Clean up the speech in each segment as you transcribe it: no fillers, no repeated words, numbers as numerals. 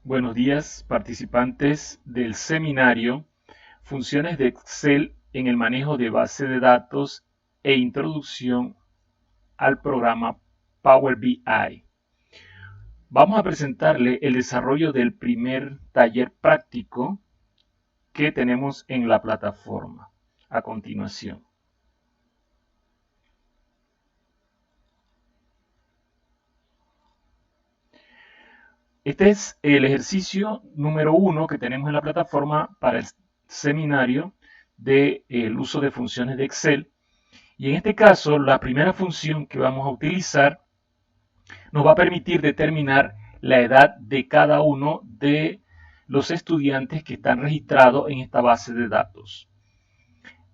Buenos días, participantes del seminario Funciones de Excel en el manejo de base de datos e introducción al programa Power BI. Vamos a presentarle el desarrollo del primer taller práctico que tenemos en la plataforma a continuación. Este es el ejercicio número 1 que tenemos en la plataforma para el seminario del uso de funciones de Excel. Y en este caso, la primera función que vamos a utilizar nos va a permitir determinar la edad de cada uno de los estudiantes que están registrados en esta base de datos.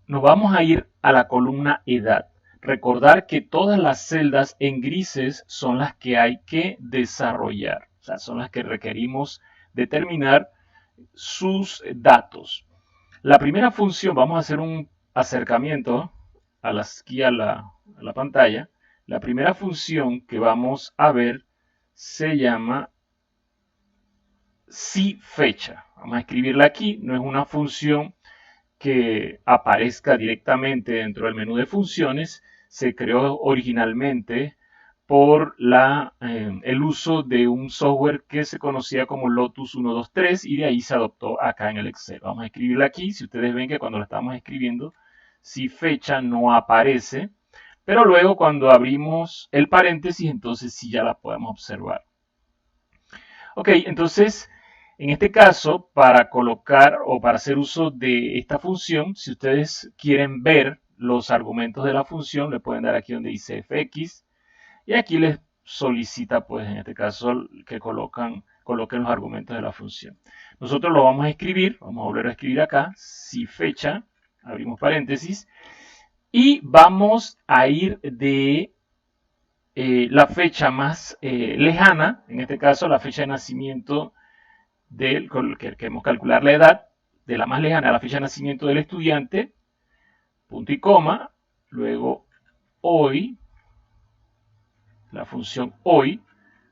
Nos vamos a ir a la columna edad. Recordar que todas las celdas en grises son las que hay que desarrollar, o sea, son las que requerimos determinar sus datos. La primera función, vamos a hacer un acercamiento aquí a la pantalla. La primera función que vamos a ver se llama SIFECHA. Vamos a escribirla aquí, no es una función que aparezca directamente dentro del menú de funciones. Se creó originalmente por el uso de un software que se conocía como Lotus 123 y de ahí se adoptó acá en el Excel. Vamos a escribirla aquí. Si ustedes ven que cuando la estamos escribiendo, si fecha no aparece, pero luego cuando abrimos el paréntesis, entonces sí ya la podemos observar. Ok, entonces en este caso, para colocar o para hacer uso de esta función, si ustedes quieren ver los argumentos de la función, le pueden dar aquí donde dice fx y aquí les solicita, pues en este caso, que coloquen los argumentos de la función. Nosotros lo vamos a escribir, vamos a volver a escribir acá, si fecha, abrimos paréntesis, y vamos a ir de la fecha más lejana, en este caso la fecha de nacimiento con el que queremos calcular la edad, de la más lejana a la fecha de nacimiento del estudiante, punto y coma, luego hoy, la función hoy,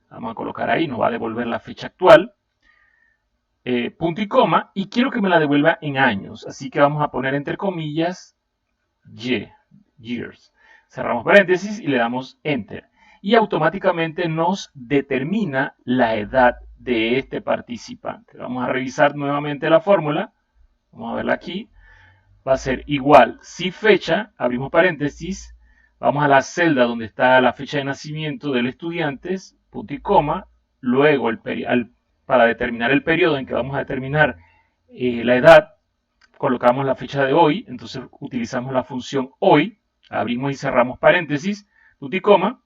vamos a colocar ahí, nos va a devolver la fecha actual, punto y coma, y quiero que me la devuelva en años, así que vamos a poner entre comillas years. Cerramos paréntesis y le damos enter. Y automáticamente nos determina la edad de este participante. Vamos a revisar nuevamente la fórmula. Vamos a verla aquí. Va a ser igual si fecha, abrimos paréntesis, vamos a la celda donde está la fecha de nacimiento del estudiante, punto y coma, luego para determinar el periodo en que vamos a determinar la edad, colocamos la fecha de hoy, entonces utilizamos la función hoy, abrimos y cerramos paréntesis, punto y coma.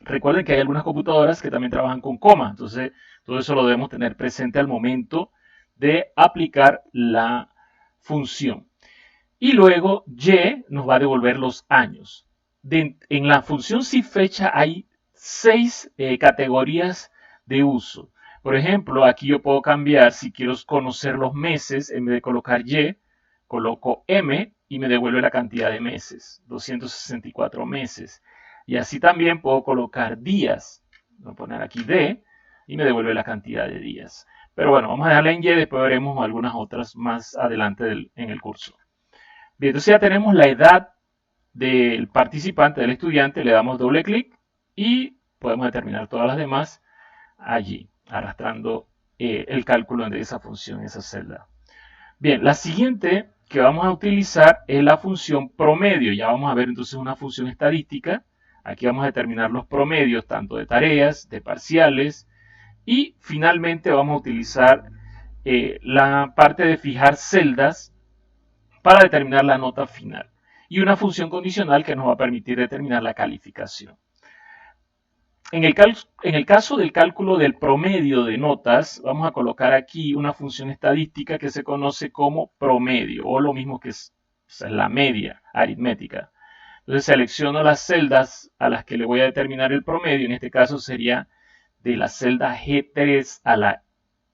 Recuerden que hay algunas computadoras que también trabajan con coma, entonces todo eso lo debemos tener presente al momento de aplicar la función. Y luego y nos va a devolver los años. En la función SIFECHA hay 6 categorías de uso. Por ejemplo, aquí yo puedo cambiar, si quiero conocer los meses, en vez de colocar y, coloco m y me devuelve la cantidad de meses, 264 meses. Y así también puedo colocar días. Voy a poner aquí d y me devuelve la cantidad de días. Pero bueno, vamos a dejarla en y, después veremos algunas otras más adelante en el curso. Bien, entonces ya tenemos la edad del participante, del estudiante, le damos doble clic y podemos determinar todas las demás allí, arrastrando el cálculo de esa función, esa celda. Bien, la siguiente que vamos a utilizar es la función promedio. Ya vamos a ver entonces una función estadística. Aquí vamos a determinar los promedios tanto de tareas, de parciales y finalmente vamos a utilizar la parte de fijar celdas para determinar la nota final y una función condicional que nos va a permitir determinar la calificación. En el caso del cálculo del promedio de notas, vamos a colocar aquí una función estadística que se conoce como promedio, o lo mismo que es la media aritmética. Entonces selecciono las celdas a las que le voy a determinar el promedio, en este caso sería de la celda G3 a la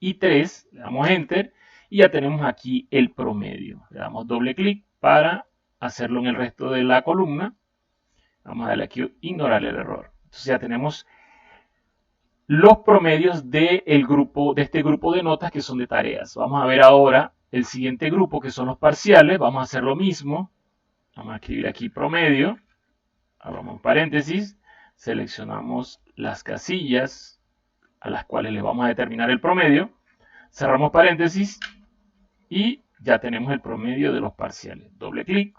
I3, le damos Enter, y ya tenemos aquí el promedio. Le damos doble clic para hacerlo en el resto de la columna. Vamos a darle aquí ignorar el error. Entonces ya tenemos los promedios de este grupo de notas que son de tareas. Vamos a ver ahora el siguiente grupo, que son los parciales. Vamos a hacer lo mismo. Vamos a escribir aquí promedio. Abramos paréntesis. Seleccionamos las casillas a las cuales le vamos a determinar el promedio. Cerramos paréntesis y ya tenemos el promedio de los parciales. Doble clic.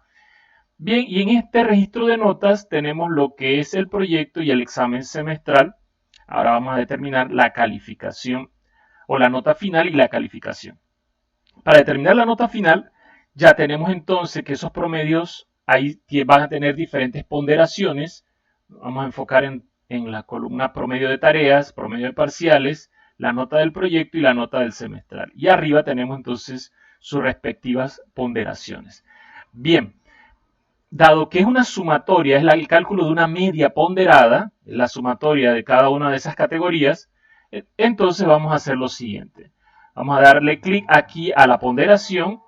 Bien, y en este registro de notas tenemos lo que es el proyecto y el examen semestral. Ahora vamos a determinar la calificación o la nota final y la calificación. Para determinar la nota final, ya tenemos entonces que esos promedios ahí van a tener diferentes ponderaciones. Vamos a enfocar en la columna promedio de tareas, promedio de parciales, la nota del proyecto y la nota del semestral. Y arriba tenemos entonces sus respectivas ponderaciones. Bien, dado que es una sumatoria, es el cálculo de una media ponderada, la sumatoria de cada una de esas categorías, entonces vamos a hacer lo siguiente. Vamos a darle clic aquí a la ponderación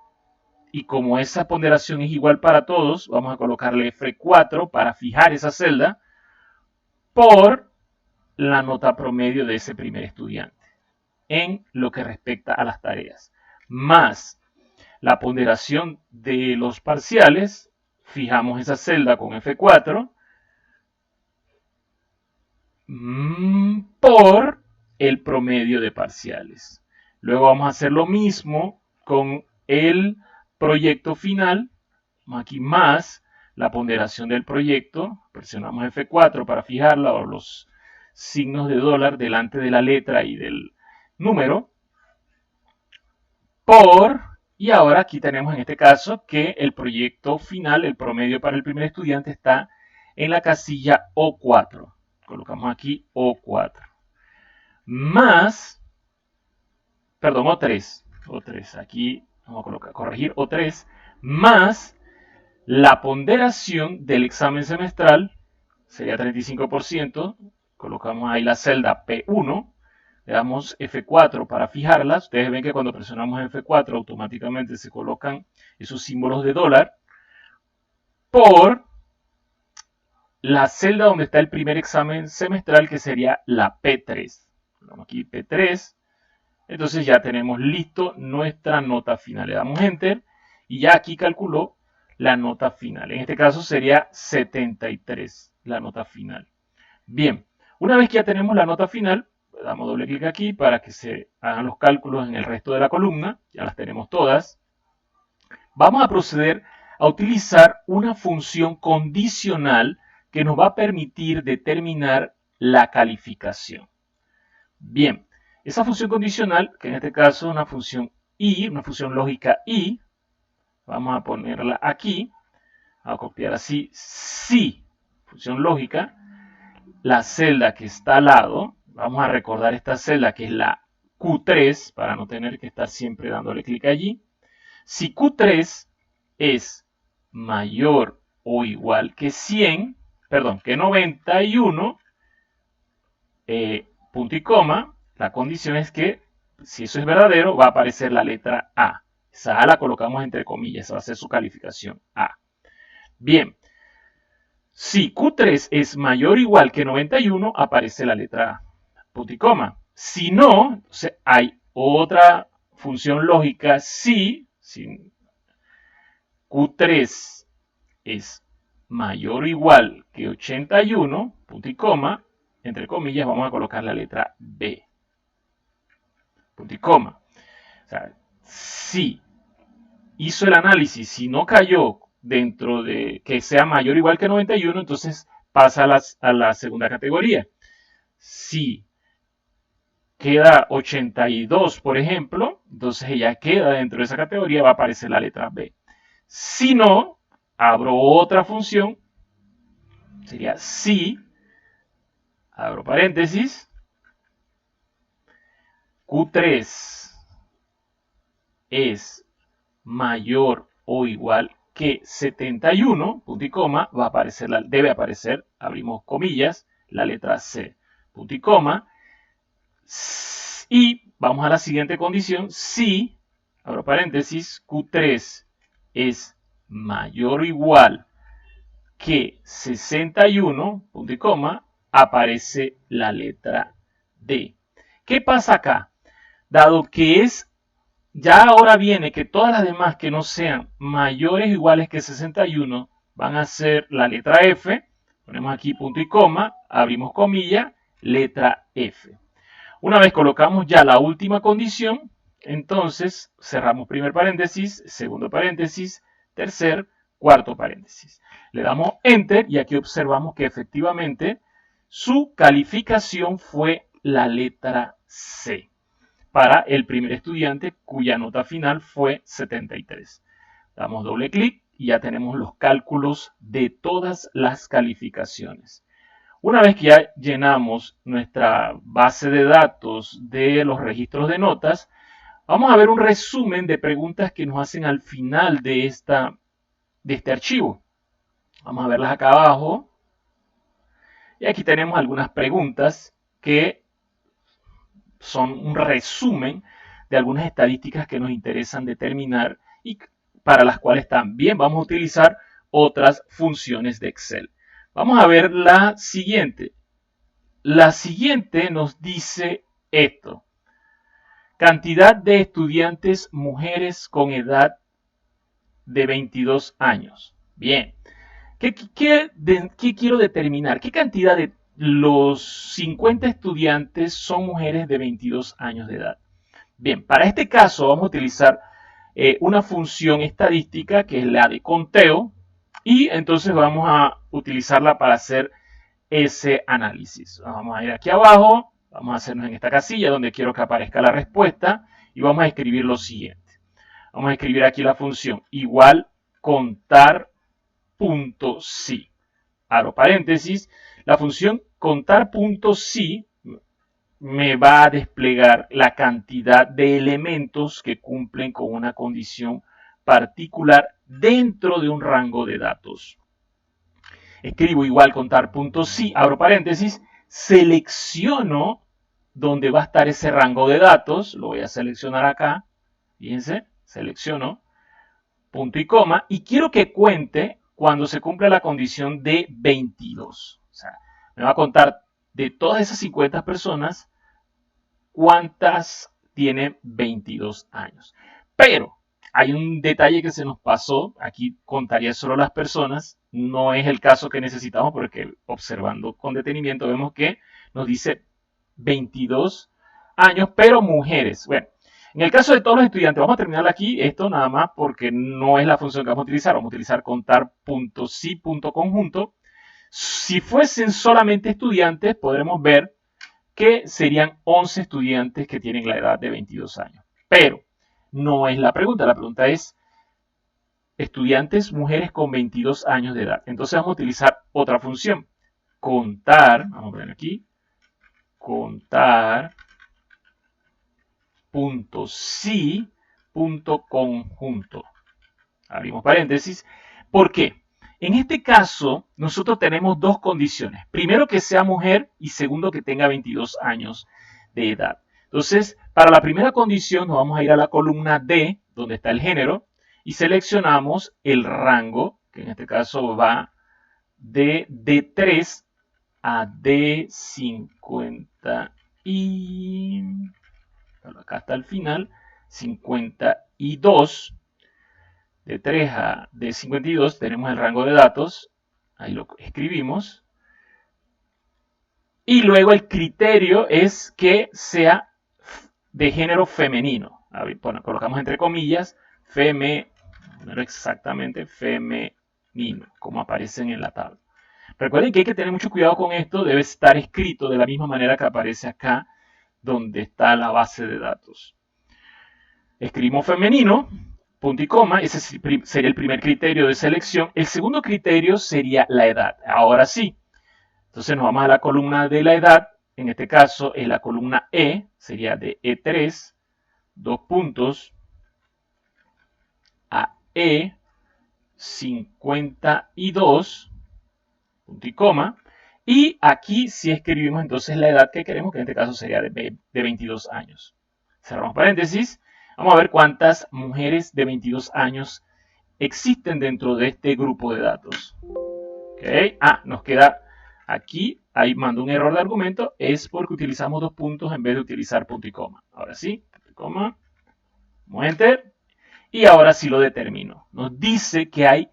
y como esa ponderación es igual para todos, vamos a colocarle F4 para fijar esa celda por la nota promedio de ese primer estudiante en lo que respecta a las tareas, más la ponderación de los parciales. Fijamos esa celda con F4 por el promedio de parciales. Luego vamos a hacer lo mismo con el proyecto final. Aquí más la ponderación del proyecto. Presionamos F4 para fijarla o los signos de dólar delante de la letra y del número. Y ahora aquí tenemos en este caso que el proyecto final, el promedio para el primer estudiante está en la casilla O4. Colocamos aquí O4. Más, perdón, O3. O3, aquí vamos a corregir O3. Más la ponderación del examen semestral, sería 35%. Colocamos ahí la celda P1. Le damos F4 para fijarlas. Ustedes ven que cuando presionamos F4 automáticamente se colocan esos símbolos de dólar por la celda donde está el primer examen semestral, que sería la P3. Damos aquí P3. Entonces ya tenemos listo nuestra nota final. Le damos Enter y ya aquí calculó la nota final. En este caso sería 73 la nota final. Bien, una vez que ya tenemos la nota final, damos doble clic aquí para que se hagan los cálculos en el resto de la columna. Ya las tenemos todas. Vamos a proceder a utilizar una función condicional que nos va a permitir determinar la calificación. Bien, esa función condicional, que en este caso es una función i, una función lógica i, vamos a ponerla aquí, a copiar así, si, función lógica, la celda que está al lado, vamos a recordar esta celda que es la Q3, para no tener que estar siempre dándole clic allí. Si Q3 es mayor o igual que 100, perdón, que 91, punto y coma, la condición es que si eso es verdadero va a aparecer la letra A. Esa A la colocamos entre comillas, esa va a ser su calificación A. Bien, si Q3 es mayor o igual que 91, aparece la letra A, punto y coma. Si no, hay otra función lógica si Q3 es mayor o igual que 81, punto y coma, entre comillas, vamos a colocar la letra B, punto y coma. O sea, si hizo el análisis, si no cayó dentro de que sea mayor o igual que 91, entonces pasa a la segunda categoría. Si queda 82, por ejemplo, entonces ella queda dentro de esa categoría, va a aparecer la letra B. Si no, abro otra función, sería si, abro paréntesis, Q3 es mayor o igual que 71, punto y coma, debe aparecer, abrimos comillas, la letra C, punto y coma, y vamos a la siguiente condición, si, abro paréntesis, Q3 es mayor o igual que 61, punto y coma, aparece la letra D. ¿Qué pasa acá? Dado que ya ahora viene que todas las demás que no sean mayores o iguales que 61 van a ser la letra F. Ponemos aquí punto y coma, abrimos comilla, letra F. Una vez colocamos ya la última condición, entonces cerramos primer paréntesis, segundo paréntesis, tercer, cuarto paréntesis. Le damos Enter y aquí observamos que efectivamente su calificación fue la letra C para el primer estudiante cuya nota final fue 73. Damos doble clic y ya tenemos los cálculos de todas las calificaciones. Una vez que ya llenamos nuestra base de datos de los registros de notas, vamos a ver un resumen de preguntas que nos hacen al final de este archivo. Vamos a verlas acá abajo. Y aquí tenemos algunas preguntas que son un resumen de algunas estadísticas que nos interesan determinar y para las cuales también vamos a utilizar otras funciones de Excel. Vamos a ver la siguiente. La siguiente nos dice esto. Cantidad de estudiantes mujeres con edad de 22 años. Bien. ¿Qué quiero determinar? ¿Qué cantidad de los 50 estudiantes son mujeres de 22 años de edad? Bien, para este caso vamos a utilizar una función estadística que es la de conteo y entonces vamos a utilizarla para hacer ese análisis. Vamos a ir aquí abajo, vamos a hacernos en esta casilla donde quiero que aparezca la respuesta y vamos a escribir lo siguiente. Vamos a escribir aquí la función igual contar.si. Abro paréntesis. La función contar.si me va a desplegar la cantidad de elementos que cumplen con una condición particular dentro de un rango de datos. Escribo igual contar.si, abro paréntesis, selecciono donde va a estar ese rango de datos, lo voy a seleccionar acá, fíjense, selecciono, punto y coma, y quiero que cuente cuando se cumpla la condición de 22. O sea, me va a contar de todas esas 50 personas, cuántas tienen 22 años. Pero hay un detalle que se nos pasó, aquí contaría solo las personas, no es el caso que necesitamos porque observando con detenimiento vemos que nos dice 22 años, pero mujeres. Bueno, en el caso de todos los estudiantes, vamos a terminar aquí esto nada más porque no es la función que vamos a utilizar. Vamos a utilizar contar.si.conjunto. Si fuesen solamente estudiantes, podremos ver que serían 11 estudiantes que tienen la edad de 22 años. Pero no es la pregunta es estudiantes mujeres con 22 años de edad. Entonces vamos a utilizar otra función. Contar, vamos a poner aquí, contar.si.conjunto. Abrimos paréntesis. ¿Por qué? En este caso, nosotros tenemos dos condiciones. Primero, que sea mujer y segundo, que tenga 22 años de edad. Entonces, para la primera condición nos vamos a ir a la columna D, donde está el género, y seleccionamos el rango, que en este caso va de D3 a D50 y... acá está el final, 52. De 3 a D52 tenemos el rango de datos, ahí lo escribimos. Y luego el criterio es que sea de género femenino. Bueno, colocamos entre comillas, exactamente femenino, como aparecen en la tabla. Recuerden que hay que tener mucho cuidado con esto, debe estar escrito de la misma manera que aparece acá, donde está la base de datos. Escribimos femenino, punto y coma, ese sería el primer criterio de selección. El segundo criterio sería la edad. Ahora sí. Entonces nos vamos a la columna de la edad. En este caso es la columna E, sería de E3, dos puntos, a E52, punto y coma. Y aquí sí escribimos entonces la edad que queremos, que en este caso sería de 22 años. Cerramos paréntesis. Vamos a ver cuántas mujeres de 22 años existen dentro de este grupo de datos. ¿Okay? Nos queda aquí ahí mando un error de argumento, es porque utilizamos dos puntos en vez de utilizar punto y coma. Ahora sí, punto y coma, enter, y ahora sí lo determino. Nos dice que hay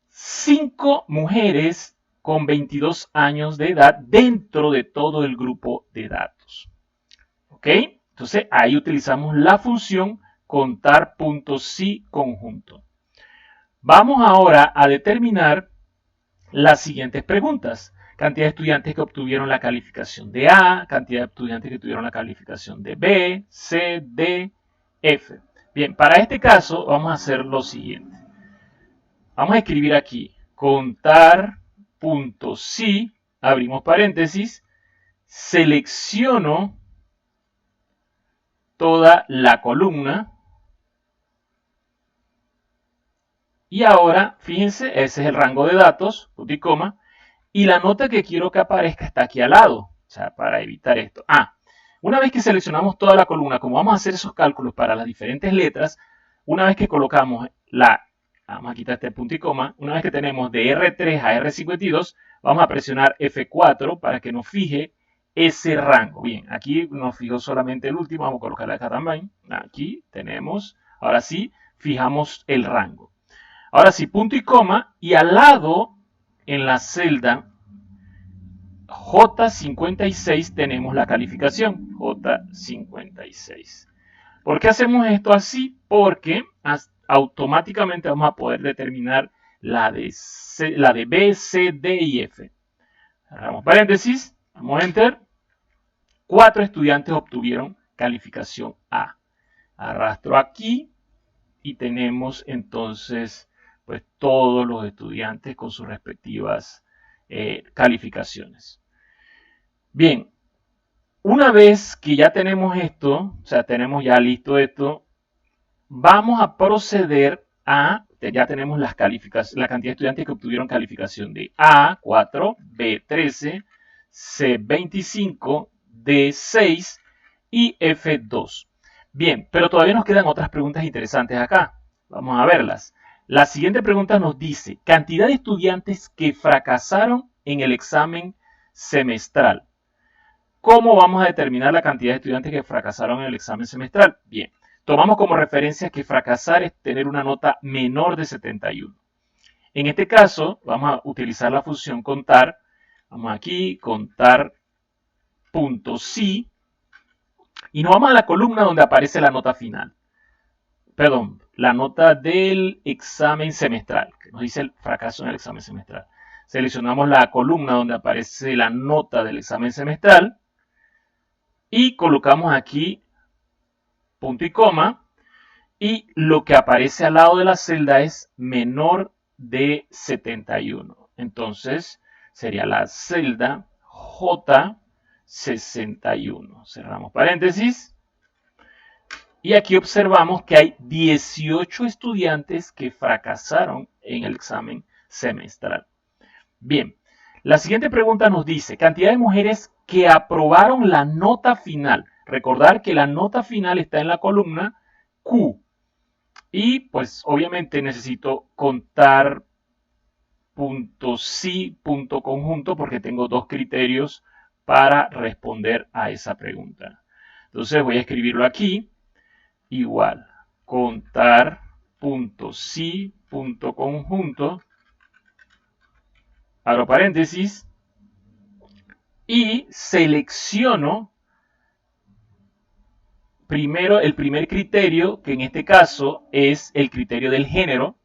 5 mujeres con 22 años de edad dentro de todo el grupo de datos. ¿Ok? Entonces ahí utilizamos la función contar.si conjunto. Vamos ahora a determinar las siguientes preguntas. Cantidad de estudiantes que obtuvieron la calificación de A, cantidad de estudiantes que tuvieron la calificación de B, C, D, F. Bien, para este caso vamos a hacer lo siguiente. Vamos a escribir aquí contar.si, abrimos paréntesis, selecciono toda la columna. Y ahora, fíjense, ese es el rango de datos, punto y coma, y la nota que quiero que aparezca está aquí al lado, o sea, para evitar esto. Una vez que seleccionamos toda la columna, como vamos a hacer esos cálculos para las diferentes letras, una vez que colocamos vamos a quitar este punto y coma, una vez que tenemos de R3 a R52, vamos a presionar F4 para que nos fije ese rango. Bien, aquí nos fijó solamente el último, vamos a colocarle acá también. Aquí tenemos, ahora sí, fijamos el rango. Ahora sí, punto y coma, y al lado, en la celda J56 tenemos la calificación, J56. ¿Por qué hacemos esto así? Porque automáticamente vamos a poder determinar la de B, C, D y F. Cerramos paréntesis, damos enter. 4 estudiantes obtuvieron calificación A. Arrastro aquí y tenemos entonces pues todos los estudiantes con sus respectivas calificaciones. Bien, una vez que ya tenemos esto, o sea, tenemos ya listo esto, vamos a proceder ya tenemos la cantidad de estudiantes que obtuvieron calificación de A, 4, B, 13, C, 25, D, 6 y F, 2. Bien, pero todavía nos quedan otras preguntas interesantes acá. Vamos a verlas. La siguiente pregunta nos dice, cantidad de estudiantes que fracasaron en el examen semestral. ¿Cómo vamos a determinar la cantidad de estudiantes que fracasaron en el examen semestral? Bien, tomamos como referencia que fracasar es tener una nota menor de 71. En este caso, vamos a utilizar la función contar. Vamos aquí, contar.si. Y nos vamos a la columna donde aparece la nota final. Perdón, la nota del examen semestral, que nos dice el fracaso en el examen semestral. Seleccionamos la columna donde aparece la nota del examen semestral y colocamos aquí punto y coma, y lo que aparece al lado de la celda es menor de 71. Entonces sería la celda J61. Cerramos paréntesis. Y aquí observamos que hay 18 estudiantes que fracasaron en el examen semestral. Bien, la siguiente pregunta nos dice, cantidad de mujeres que aprobaron la nota final. Recordar que la nota final está en la columna Q. Y pues obviamente necesito contar .si, .conjunto, porque tengo dos criterios para responder a esa pregunta. Entonces voy a escribirlo aquí. Igual, contar.si, .conjunto, abro paréntesis, y selecciono primero el primer criterio, que en este caso es el criterio del género.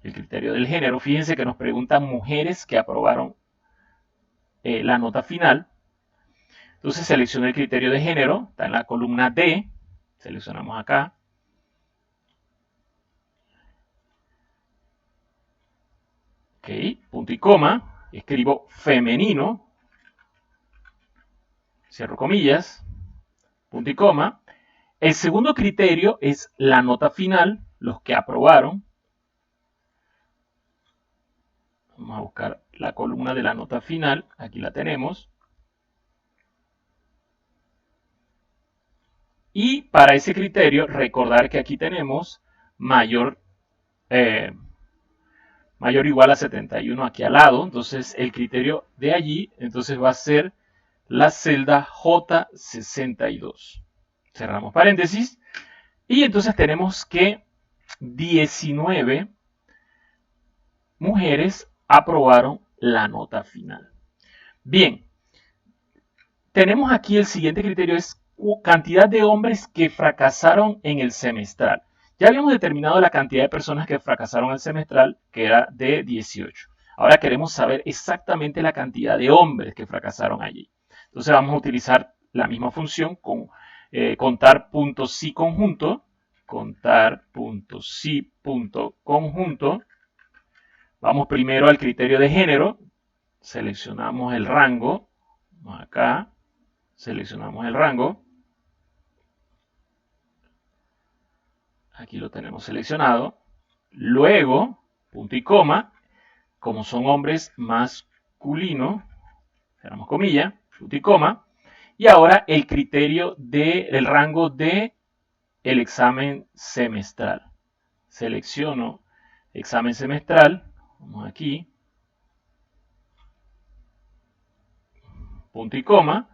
El criterio del género, fíjense que nos preguntan mujeres que aprobaron la nota final. Entonces selecciono el criterio de género, está en la columna D, seleccionamos acá. Ok, punto y coma, escribo femenino, cierro comillas, punto y coma. El segundo criterio es la nota final, los que aprobaron. Vamos a buscar la columna de la nota final, aquí la tenemos. Y para ese criterio, recordar que aquí tenemos mayor mayor o igual a 71 aquí al lado. Entonces el criterio de allí entonces va a ser la celda J62. Cerramos paréntesis. Y entonces tenemos que 19 mujeres aprobaron la nota final. Bien, tenemos aquí el siguiente criterio, es cantidad de hombres que fracasaron en el semestral. Ya habíamos determinado la cantidad de personas que fracasaron en el semestral, que era de 18. Ahora queremos saber exactamente la cantidad de hombres que fracasaron allí. Entonces vamos a utilizar la misma función con contar punto si conjunto, contar punto si punto conjunto. Vamos primero al criterio de género, seleccionamos el rango, acá, seleccionamos el rango, aquí lo tenemos seleccionado, luego, punto y coma, como son hombres masculinos, cerramos comilla, punto y coma, y ahora el criterio del rango de el examen semestral. Selecciono examen semestral, vamos aquí, punto y coma,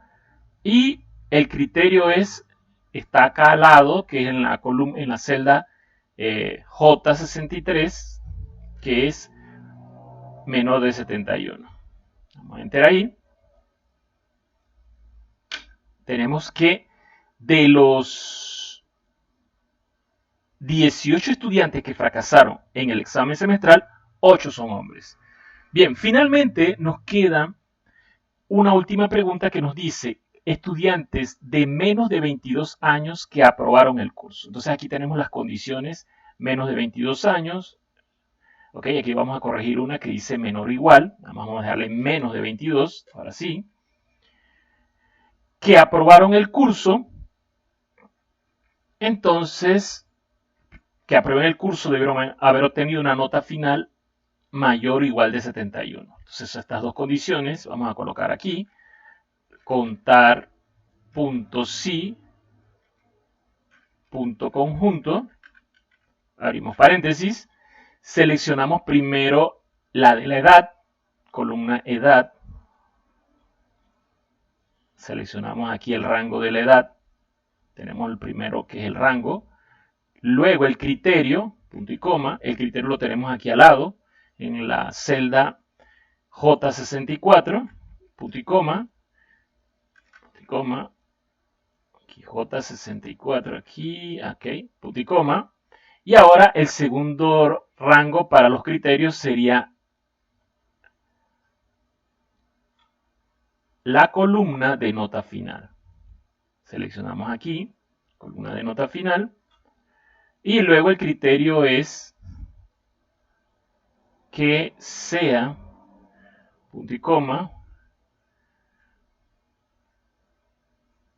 y el criterio está acá al lado, que es en la columna, en la celda J63, que es menor de 71. Vamos a enter ahí. Tenemos que de los 18 estudiantes que fracasaron en el examen semestral, 8 son hombres. Bien, finalmente nos queda una última pregunta que nos dice estudiantes de menos de 22 años que aprobaron el curso. Entonces aquí tenemos las condiciones, menos de 22 años. Ok, aquí vamos a corregir una que dice menor o igual. Vamos a dejarle menos de 22, ahora sí. Que aprobaron el curso. Entonces, que aprueben el curso debieron haber obtenido una nota final mayor o igual de 71. Entonces, estas dos condiciones vamos a colocar aquí. Contar punto si punto conjunto, abrimos paréntesis, seleccionamos primero la de la edad, columna edad, seleccionamos aquí el rango de la edad, tenemos el primero que es el rango, luego el criterio, punto y coma, el criterio lo tenemos aquí al lado, en la celda J64, punto y coma, aquí J64, aquí, ok, punto y coma, y ahora el segundo rango para los criterios sería la columna de nota final. Seleccionamos aquí, columna de nota final, y luego el criterio es que sea, punto y coma,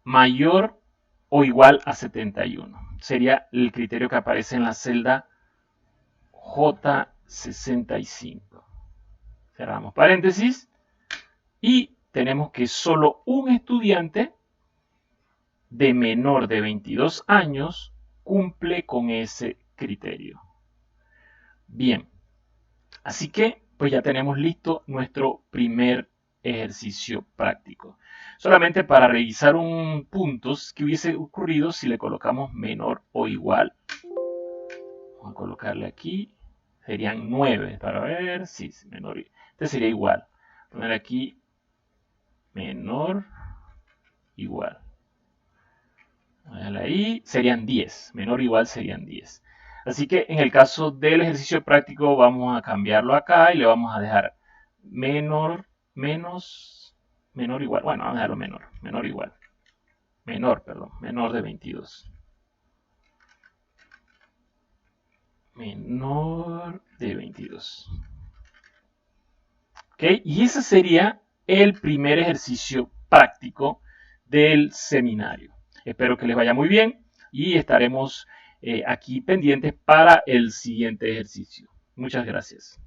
mayor o igual a 71. Sería el criterio que aparece en la celda J65. Cerramos paréntesis y tenemos que solo un estudiante de menor de 22 años cumple con ese criterio. Bien, así que pues ya tenemos listo nuestro primer ejercicio práctico. Solamente para revisar un puntos que hubiese ocurrido si le colocamos menor o igual. Vamos a colocarle aquí, serían 9 para ver, sí, menor, este sería igual. Poner aquí menor igual. Ahí serían 10, menor o igual serían 10. Así que en el caso del ejercicio práctico vamos a cambiarlo acá y le vamos a dejar menor, menos, menor igual. Bueno, vamos a dejarlo menor, menor igual. Menor, perdón, menor de 22. Menor de 22. ¿Ok? Y ese sería el primer ejercicio práctico del seminario. Espero que les vaya muy bien y estaremos aquí pendientes para el siguiente ejercicio. Muchas gracias.